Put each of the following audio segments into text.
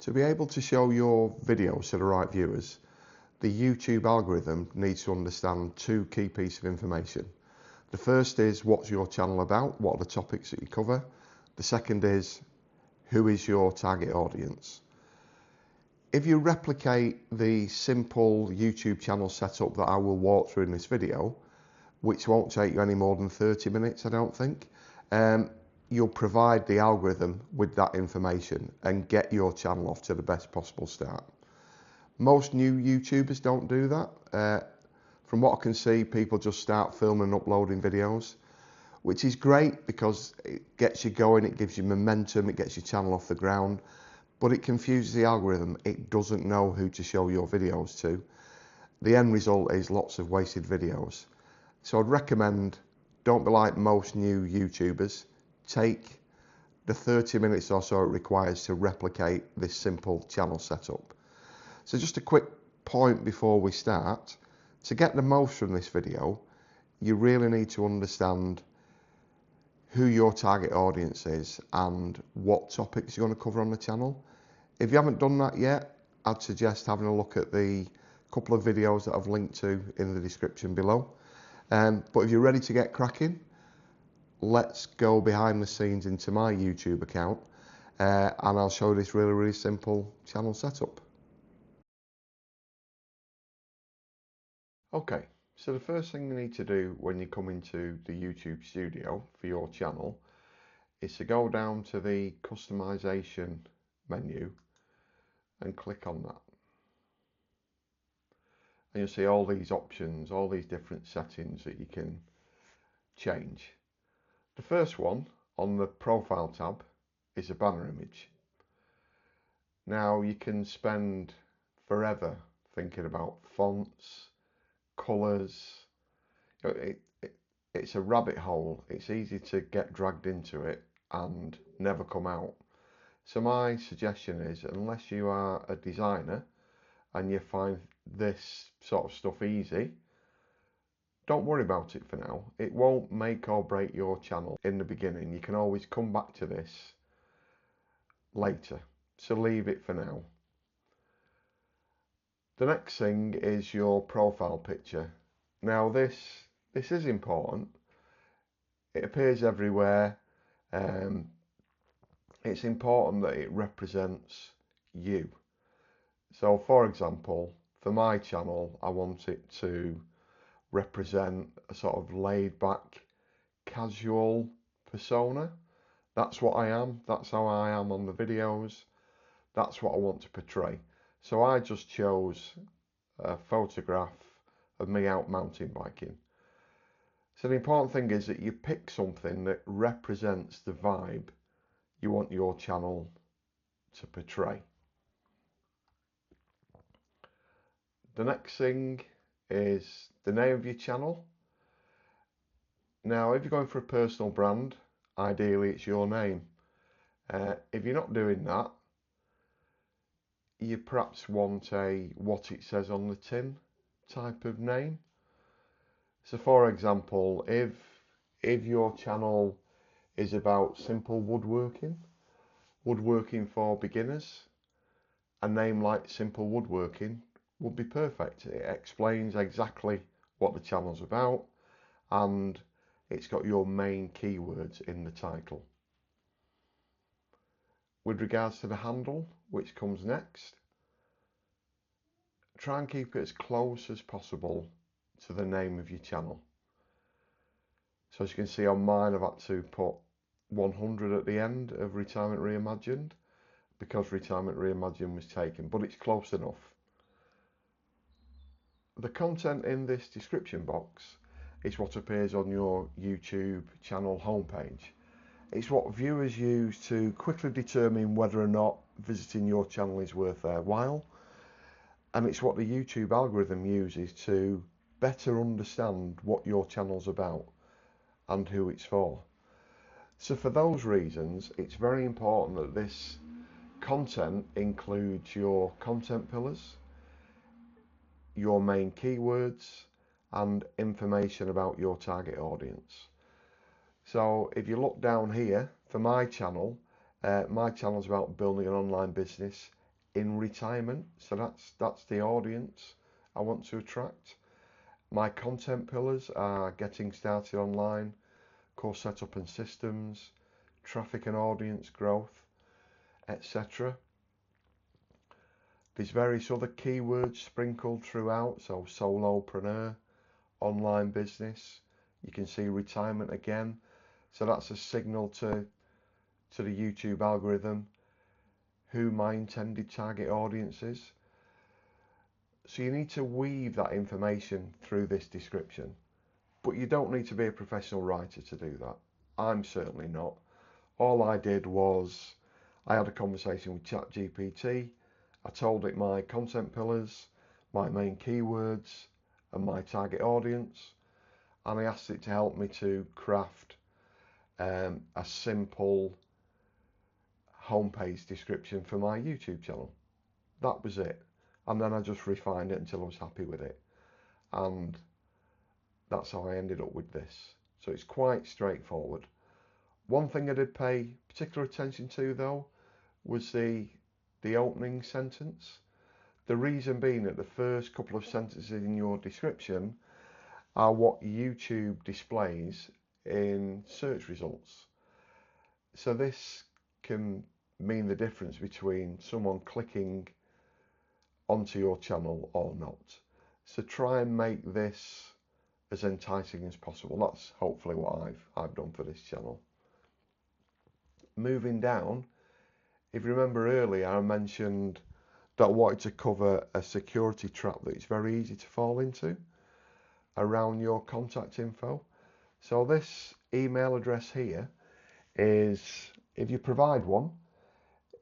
To be able to show your videos to the right viewers, the YouTube algorithm needs to understand two key pieces of information. The first is, what's your channel about? What are the topics that you cover? The second is, who is your target audience? If you replicate the simple YouTube channel setup that I will walk through in this video, which won't take you any more than 30 minutes, I don't think, you'll provide the algorithm with that information and get your channel off to the best possible start. Most new YouTubers don't do that. From what I can see, people just start filming and uploading videos, which is great because it gets you going, it gives you momentum, it gets your channel off the ground, but it confuses the algorithm. It doesn't know who to show your videos to. The end result is lots of wasted videos. So I'd recommend, don't be like most new YouTubers. Take the 30 minutes or so it requires to replicate this simple channel setup. So just a quick point before we start. To get the most from this video, you really need to understand who your target audience is and what topics you're going to cover on the channel. If you haven't done that yet, I'd suggest having a look at the couple of videos that I've linked to in the description below. But if you're ready to get cracking, let's go behind the scenes into my YouTube account and I'll show you this really simple channel setup. Okay, so the first thing you need to do when you come into the YouTube studio for your channel is to go down to the Customization menu and click on that. And you'll see all these options, all these different settings that you can change. The first one on the Profile tab is a banner image. Now you can spend forever thinking about fonts, colours. It's a rabbit hole. It's easy to get dragged into it and never come out. So my suggestion is, unless you are a designer and you find this sort of stuff easy, don't worry about it for now. It won't make or break your channel in the beginning. You can always come back to this later. So leave it for now. The next thing is your profile picture. Now this is important. It appears everywhere. It's important that it represents you. So for example, for my channel, I want it to represent a sort of laid back, casual persona. That's what I am. That's how I am on the videos. That's what I want to portray. So I just chose a photograph of me out mountain biking. So the important thing is that you pick something that represents the vibe you want your channel to portray. The next thing is the name of your channel. Now, if you're going for a personal brand, ideally it's your name. If you're not doing that, you perhaps want a what it says on the tin type of name. So for example, if your channel is about simple woodworking for beginners, a name like Simple Woodworking would be perfect. It explains exactly what the channel's about and it's got your main keywords in the title. With regards to the handle, which comes next, try and keep it as close as possible to the name of your channel. So as you can see on mine, I've had to put 100 at the end of Retirement Reimagined because Retirement Reimagined was taken, but it's close enough. The content in this description box is what appears on your YouTube channel homepage. It's what viewers use to quickly determine whether or not visiting your channel is worth their while, and it's what the YouTube algorithm uses to better understand what your channel's about and who it's for. So for those reasons, it's very important that this content includes your content pillars, your main keywords, and information about your target audience. So if you look down here, for my channel is about building an online business in retirement, so that's the audience I want to attract. My content pillars are getting started online, course setup and systems, traffic and audience growth, etc. There's various other keywords sprinkled throughout, so solopreneur, online business. You can see retirement again, so that's a signal to the YouTube algorithm who my intended target audience is. So you need to weave that information through this description, but you don't need to be a professional writer to do that. I'm certainly not. All I did was I had a conversation with ChatGPT. I told it my content pillars, my main keywords, and my target audience, and I asked it to help me to craft a simple homepage description for my YouTube channel. That was it. And then I just refined it until I was happy with it. And that's how I ended up with this. So it's quite straightforward. One thing I did pay particular attention to though was the opening sentence. The reason being that the first couple of sentences in your description are what YouTube displays in search results. So this can mean the difference between someone clicking onto your channel or not. So try and make this as enticing as possible. That's hopefully what I've done for this channel. Moving down, if you remember earlier, I mentioned that I wanted to cover a security trap that it's very easy to fall into around your contact info. So this email address here is, if you provide one,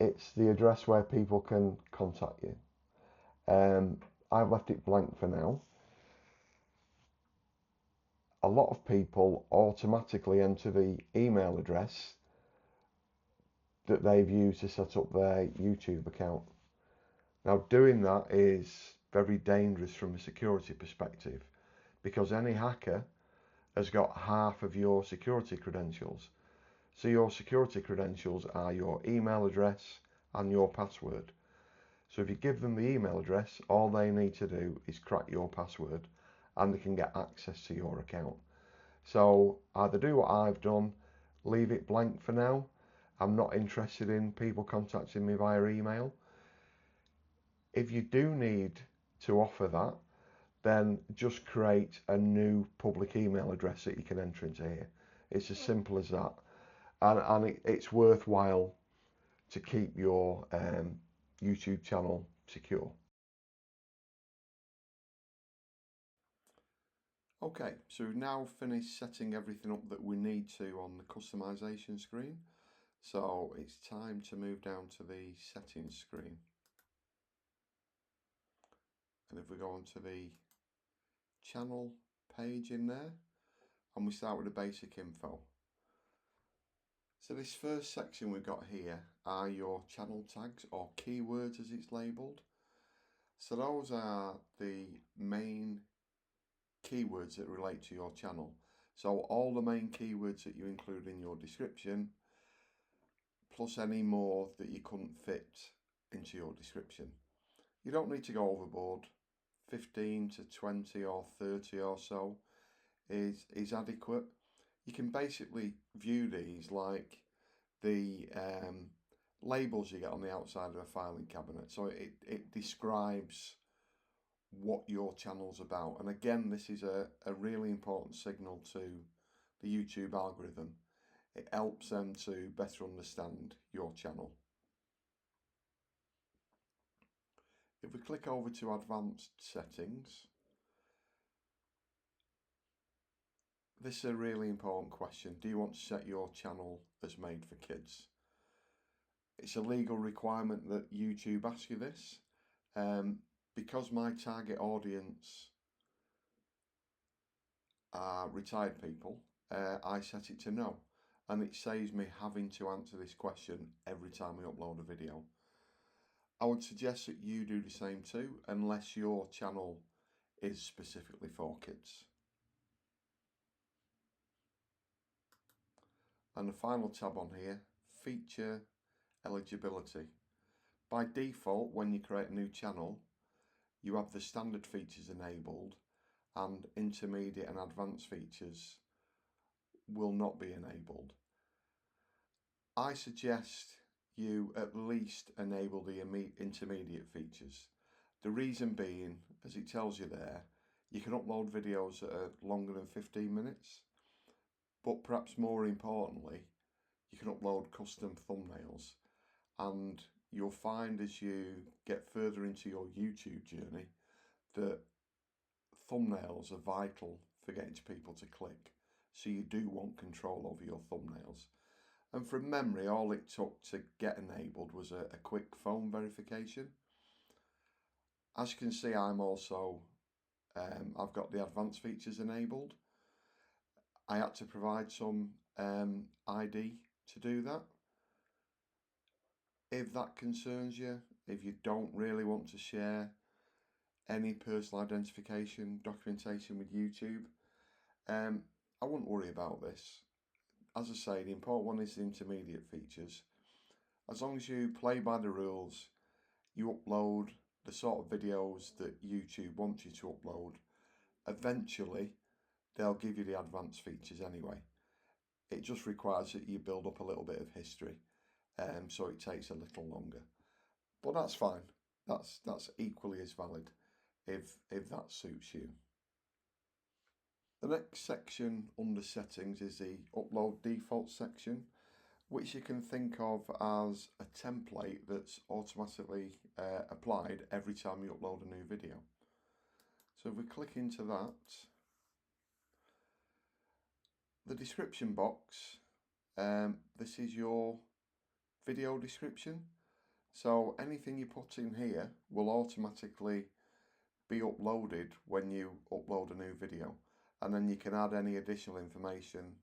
it's the address where people can contact you. I've left it blank for now. A lot of people automatically enter the email address that they've used to set up their YouTube account. Now, doing that is very dangerous from a security perspective because any hacker has got half of your security credentials. So your security credentials are your email address and your password. So if you give them the email address, all they need to do is crack your password and they can get access to your account. So either do what I've done, leave it blank for now. I'm not interested in people contacting me via email. If you do need to offer that, then just create a new public email address that you can enter into here. It's as simple as that. And it's worthwhile to keep your YouTube channel secure. Okay, so we've now finished setting everything up that we need to on the customization screen. So it's time to move down to the settings screen. And if we go onto the channel page in there, and we start with the basic info. So this first section we've got here are your channel tags or keywords as it's labelled. So those are the main keywords that relate to your channel. So all the main keywords that you include in your description, plus any more that you couldn't fit into your description. You don't need to go overboard. 15 to 20 or 30 or so is adequate. You can basically view these like the labels you get on the outside of a filing cabinet. So it describes what your channel's about. And again, this is a really important signal to the YouTube algorithm. It helps them to better understand your channel. If we click over to advanced settings, this is a really important question. Do you want to set your channel as made for kids? It's a legal requirement that YouTube asks you this. Because my target audience are retired people, I set it to no. And it saves me having to answer this question every time we upload a video. I would suggest that you do the same too, unless your channel is specifically for kids. And the final tab on here, feature eligibility. By default, when you create a new channel, you have the standard features enabled and intermediate and advanced features will not be enabled. I suggest you at least enable the intermediate features. The reason being, as it tells you there, you can upload videos that are longer than 15 minutes, but perhaps more importantly, you can upload custom thumbnails, and you'll find as you get further into your YouTube journey that thumbnails are vital for getting people to click. So you do want control over your thumbnails. And from memory, all it took to get enabled was a quick phone verification. As you can see, I'm also, I've got the advanced features enabled. I had to provide some ID to do that. If that concerns you, if you don't really want to share any personal identification documentation with YouTube, I wouldn't worry about this. As I say, the important one is the intermediate features. As long as you play by the rules, you upload the sort of videos that YouTube wants you to upload, eventually they'll give you the advanced features anyway. It just requires that you build up a little bit of history, so it takes a little longer. But that's fine. That's equally as valid if that suits you. The next section under settings is the upload default section, which you can think of as a template that's automatically applied every time you upload a new video. So if we click into that, the description box, this is your video description. So anything you put in here will automatically be uploaded when you upload a new video, and then you can add any additional information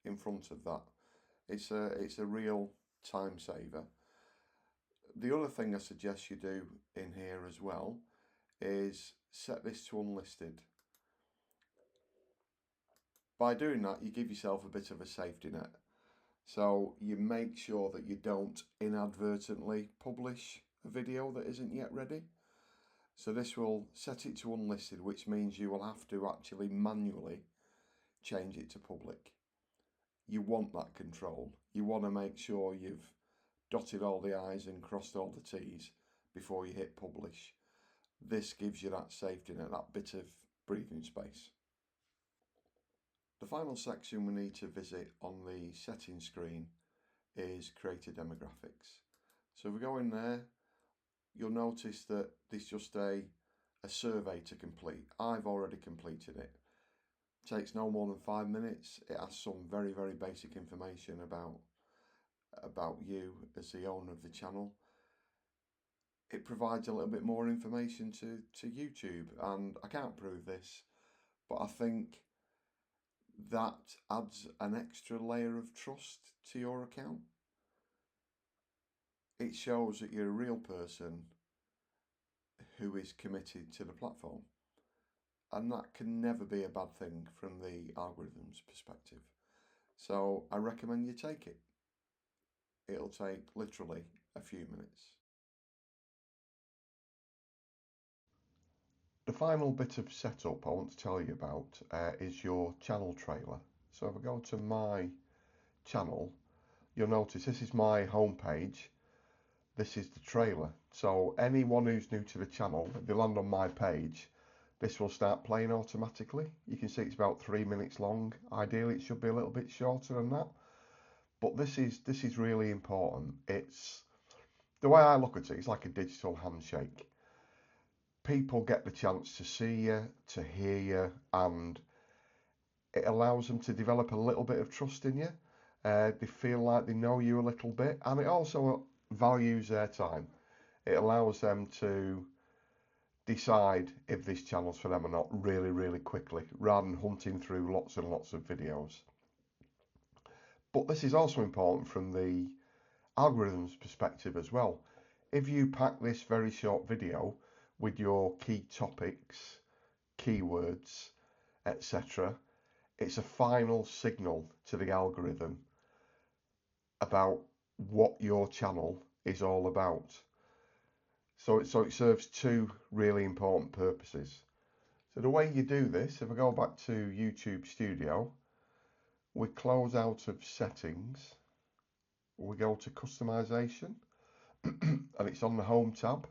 in front of that. It's a real time saver. The other thing I suggest you do in here as well is set this to unlisted. By doing that, you give yourself a bit of a safety net. So you make sure that you don't inadvertently publish a video that isn't yet ready. So this will set it to unlisted, which means you will have to actually manually change it to public. You want that control. You want to make sure you've dotted all the I's and crossed all the T's before you hit publish. This gives you that safety net, that bit of breathing space. The final section we need to visit on the settings screen is creator demographics. So if we go in there, you'll notice that there's just a survey to complete. I've already completed it. It takes no more than 5 minutes. It has some very, very basic information about you as the owner of the channel. It provides a little bit more information to YouTube, and I can't prove this, but I think that adds an extra layer of trust to your account. It shows that you're a real person who is committed to the platform, and that can never be a bad thing from the algorithm's perspective. So I recommend you take it. It'll take literally a few minutes. The final bit of setup I want to tell you about is your channel trailer. So if I go to my channel, you'll notice this is my homepage. This is the trailer. So anyone who's new to the channel, if they land on my page, this will start playing automatically. You can see it's about 3 minutes long. Ideally, it should be a little bit shorter than that. But this is really important. It's the way I look at it, it's like a digital handshake. People get the chance to see you, to hear you, and it allows them to develop a little bit of trust in you. They feel like they know you a little bit, and it also values their time. It allows them to decide if this channel's for them or not really, really quickly, rather than hunting through lots and lots of videos. But this is also important from the algorithm's perspective as well. If you pack this very short video with your key topics, keywords, etc., it's a final signal to the algorithm about what your channel is all about. So it serves two really important purposes. So the way you do this, if I go back to YouTube Studio, we close out of settings, we go to customization, and it's on the home tab.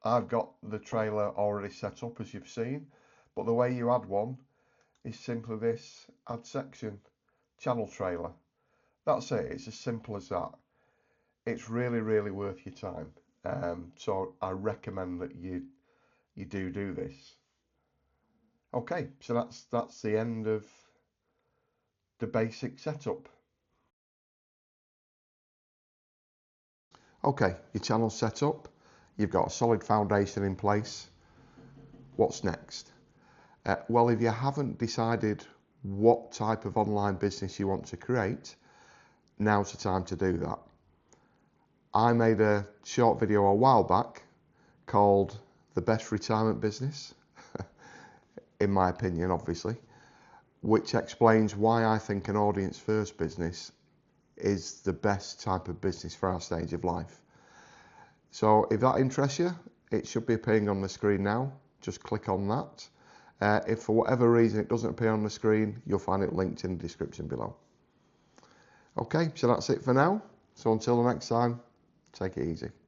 I've got the trailer already set up, as you've seen, but the way you add one is simply this: add section, channel trailer. That's it. It's as simple as that. It's really worth your time. So I recommend that you do this. Okay, so that's the end of the basic setup. Okay, your channel's set up. You've got a solid foundation in place. What's next? Well, if you haven't decided what type of online business you want to create, now's the time to do that. I made a short video a while back called The Best Retirement Business, in my opinion, obviously, which explains why I think an audience first business is the best type of business for our stage of life. So if that interests you, it should be appearing on the screen now. Just click on that. If for whatever reason it doesn't appear on the screen, you'll find it linked in the description below. Okay, so that's it for now. So until the next time, take it easy.